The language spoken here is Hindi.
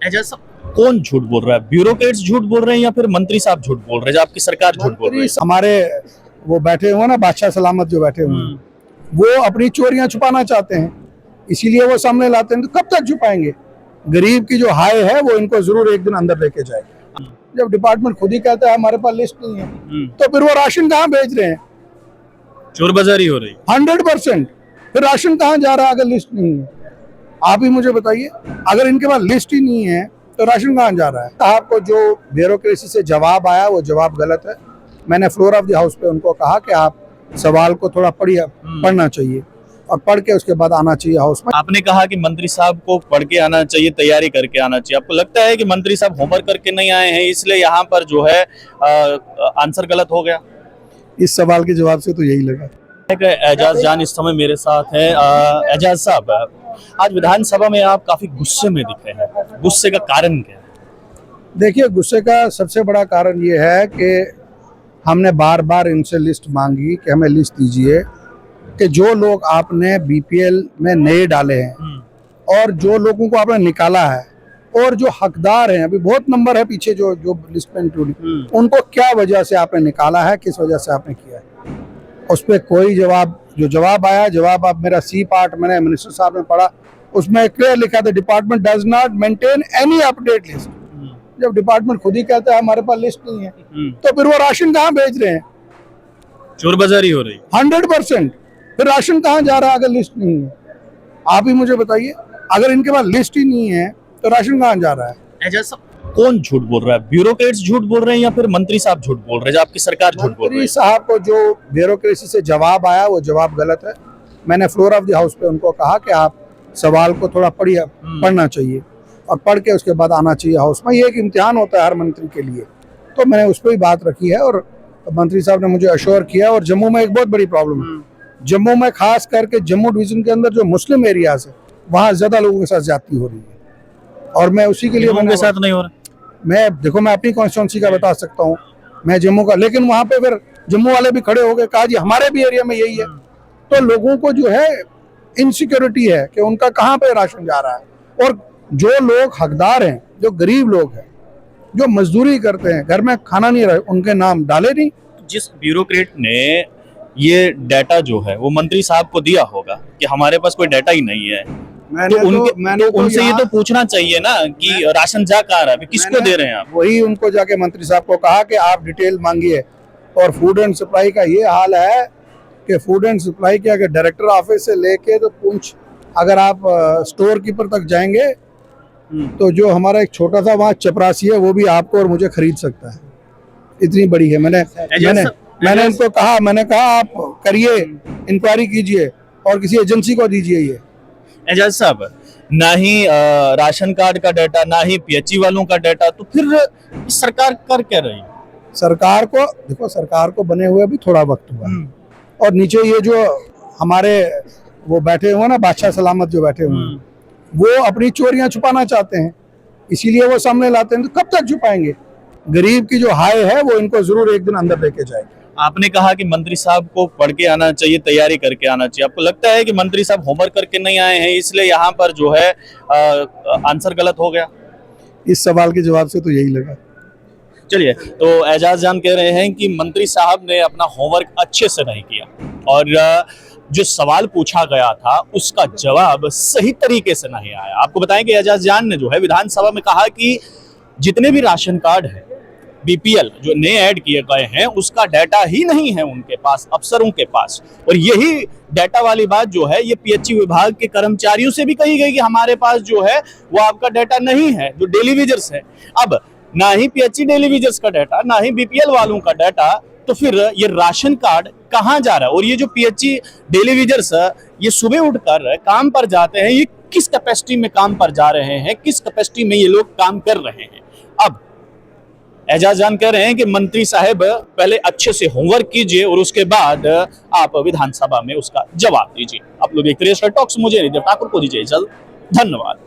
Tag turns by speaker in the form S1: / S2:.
S1: ऐसा कौन झूठ बोल रहा है? ब्यूरोक्रेट्स झूठ बोल रहे हैं या फिर मंत्री साहब झूठ बोल रहे हैं, जो आपकी सरकार झूठ बोल रही है?
S2: हमारे वो बैठे हुए ना बादशाह सलामत जो बैठे हुए हैं, वो अपनी चोरियां छुपाना चाहते हैं, इसीलिए वो सामने लाते हैं। तो कब तक छुपाएंगे? गरीब की जो हाय है वो इनको जरूर एक दिन अंदर लेके जाएगी। जब डिपार्टमेंट खुद ही कहता है हमारे पास लिस्ट नहीं है, तो फिर वो राशन कहाँ भेज रहे हैं?
S1: चोर बाजारी हो रही है
S2: 100%। फिर राशन कहाँ जा रहा है अगर लिस्ट नहीं है? आप ही मुझे बताइए, अगर इनके पास लिस्ट ही नहीं है तो राशन कहाँ जा रहा है? आपको जो ब्यूरोक्रेसी से जवाब आया वो जवाब गलत है। मैंने फ्लोर ऑफ द हाउस पे उनको कहा कि आप सवाल को थोड़ा पढ़ना चाहिए और पढ़ के उसके बाद आना चाहिए हाउस में।
S1: आपने कहा कि मंत्री साहब को पढ़ के आना चाहिए, तैयारी करके आना चाहिए। आपको लगता है कि मंत्री साहब होमवर्क करके नहीं आए हैं, इसलिए यहाँ पर जो है आंसर गलत हो गया?
S2: इस सवाल के जवाब से तो यही लगा।
S1: एजाज जान इस समय मेरे साथ है। एजाज साहब, आज विधानसभा में आप काफी गुस्से में दिख रहे हैं, गुस्से का कारण क्या है?
S2: देखिए, गुस्से का सबसे बड़ा कारण ये है कि हमने बार बार इनसे लिस्ट मांगी कि हमें लिस्ट दीजिए कि जो लोग आपने बीपीएल में नए डाले हैं और जो लोगों को आपने निकाला है और जो हकदार हैं, अभी बहुत नंबर है पीछे जो जो लिस्ट में इंक्लूड, उनको क्या वजह से आपने निकाला है, किस वजह से आपने किया है, उस पर कोई जवाब। जो जवाब आया, जवाब आप मेरा सी पार्ट मैंने मिनिस्टर साहब ने पढ़ा, उसमें क्लियर लिखा था department does not maintain any update list. जब डिपार्टमेंट खुद ही कहता है हमारे पास लिस्ट नहीं है, तो फिर वो राशन कहाँ भेज रहे हैं?
S1: चोर बाजारी हो रही है
S2: 100%। फिर राशन कहाँ जा रहा है अगर लिस्ट नहीं है? आप ही मुझे बताइए, अगर इनके पास लिस्ट ही नहीं है तो राशन कहाँ जा रहा है?
S1: ऐसा कौन झूठ बोल रहा है? ब्यूरोक्रेट्स झूठ बोल रहे हैं या फिर मंत्री साहब झूठ बोल रहे हैं, जो आपकी सरकार झूठ बोल रही है?
S2: मंत्री साहब को जो ब्यूरोक्रेसी से जवाब आया वो जवाब गलत है। मैंने फ्लोर ऑफ द हाउस पे उनको कहा कि आप सवाल को थोड़ा पढ़ना चाहिए और पढ़ के उसके बाद आना चाहिए हाउस में। ये एक इम्तिहान होता है हर मंत्री के लिए, तो मैंने उस पर ही बात रखी है और मंत्री साहब ने मुझे अश्योर किया। और जम्मू में एक बहुत बड़ी प्रॉब्लम है, जम्मू में खास करके जम्मू डिवीजन के अंदर जो मुस्लिम एरियाज है वहाँ ज्यादा लोगों के साथ ज्यादती हो रही है, और मैं उसी के लिए
S1: उनके साथ नहीं हो रहा।
S2: मैं देखो, मैं अपनी कॉन्स्टिट्यूंसी का बता सकता हूँ, मैं जम्मू का, लेकिन वहाँ पे फिर जम्मू वाले भी खड़े हो गए, कहा जी हमारे भी एरिया में यही है। तो लोगों को जो है इनसिक्योरिटी है कि उनका कहाँ पे राशन जा रहा है, और जो लोग हकदार हैं, जो गरीब लोग हैं, जो मजदूरी करते हैं, घर में खाना नहीं रहे, उनके नाम डाले नहीं।
S1: जिस ब्यूरोक्रेट ने ये डाटा जो है वो मंत्री साहब को दिया होगा कि हमारे पास कोई डाटा ही नहीं है, तो उनसे ये तो पूछना चाहिए ना कि राशन जा कहाँ रहा है, किसको दे रहे हैं आप?
S2: वही उनको जाके मंत्री साहब को कहा कि आप डिटेल मांगिए। और फूड एंड सप्लाई का ये हाल है कि फूड एंड सप्लाई के अगर डायरेक्टर ऑफिस से लेके तो पूछ, अगर आप स्टोर कीपर तक जाएंगे तो जो हमारा एक छोटा सा वहाँ चपरासी है वो भी आपको और मुझे खरीद सकता है, इतनी बड़ी है। मैंने उनको कहा, मैंने कहा आप करिए, इंक्वायरी कीजिए और किसी एजेंसी को दीजिए ये।
S1: एजाज साहब, ना ही राशन कार्ड का डाटा, ना ही पीएचई वालों का डाटा, तो फिर सरकार कर क्या रही है?
S2: सरकार को देखो, सरकार को बने हुए भी थोड़ा वक्त हुआ है, और नीचे ये जो हमारे वो बैठे हुए ना बादशाह सलामत जो बैठे हुए हैं, वो अपनी चोरियां छुपाना चाहते हैं, इसीलिए वो सामने लाते हैं। तो कब तक छुपाएंगे? गरीब की जो हाय है वो इनको जरूर एक दिन अंदर लेके जाएगी।
S1: आपने कहा कि मंत्री साहब को पढ़ के आना चाहिए, तैयारी करके आना चाहिए। आपको लगता है कि मंत्री साहब होमवर्क करके नहीं आए हैं, इसलिए यहाँ पर जो है आंसर गलत हो गया?
S2: इस सवाल के जवाब से तो यही लगा।
S1: चलिए, तो एजाज जान कह रहे हैं कि मंत्री साहब ने अपना होमवर्क अच्छे से नहीं किया और जो सवाल पूछा गया था उसका जवाब सही तरीके से नहीं आया। आपको बताएं कि एजाज जान ने जो है विधानसभा में कहा कि जितने भी राशन कार्ड है बीपीएल जो नए ऐड किए गए हैं उसका डाटा ही नहीं है उनके पास, अफसरों के पास। और यही डाटा वाली बात जो है ये पीएचई विभाग के कर्मचारियों से भी कही गई कि हमारे पास जो है वो आपका डाटा नहीं है, जो डेलीवेजर्स है। अब ना ही पीएचई डेलीवेजर्स का डाटा, ना ही बीपीएल वालों का डाटा, तो फिर ये राशन कार्ड कहाँ जा रहा है? और ये जो पीएचई डेलीवेजर्स ये सुबह उठकर काम पर जाते हैं, ये किस कैपेसिटी में काम पर जा रहे हैं, किस कैपेसिटी में ये लोग काम कर रहे हैं? अब एजाज जान कह रहे हैं कि मंत्री साहब पहले अच्छे से होमवर्क कीजिए और उसके बाद आप विधानसभा में उसका जवाब दीजिए। आप लोग देखते रहिए स्टार टॉक्स, मुझे ठाकुर को दीजिए इजाजत। धन्यवाद।